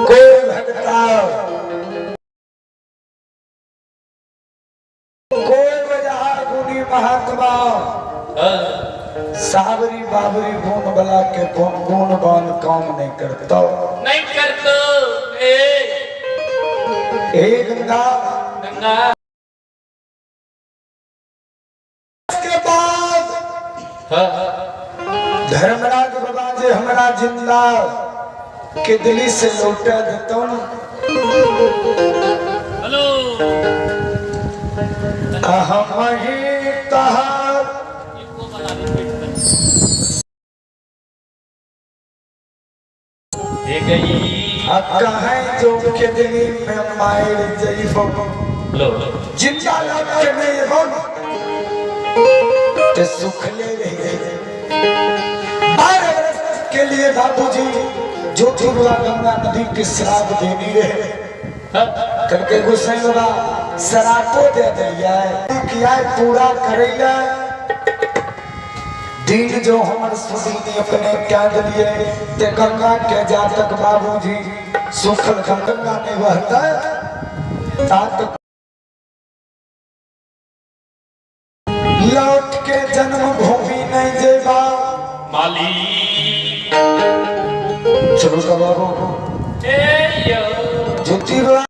कोई भगता कोई वजह गुनी महात्मा सावरी बाबरी गुण बला के गुण बान काम नहीं करता गंगा गंगा के बाद धर्मराज बाबा जे हमारा जिंदा के दिल्ली से लौटा देता हूँ। हेलो हम ही तहार कहें जो के दिल्ली में मायर जईबो जिंदा लग के नहीं हो ते सुख ले रहे 12 वर्ष के लिए बाबूजी ज्योतिर्वा गंगा नदी के श्राप देनी रहे करके गुस्से बाबा शराबो दे दिया किया पूरा करेगा दिन जो हमर सुदीनी अपने क्या दिए ते गंगा के जातक बाबूजी सुखल गंगा नहीं बहता तात लौट के जन्मभूमि नहीं जेबा माली चलो बाबू ज्योतिर्वा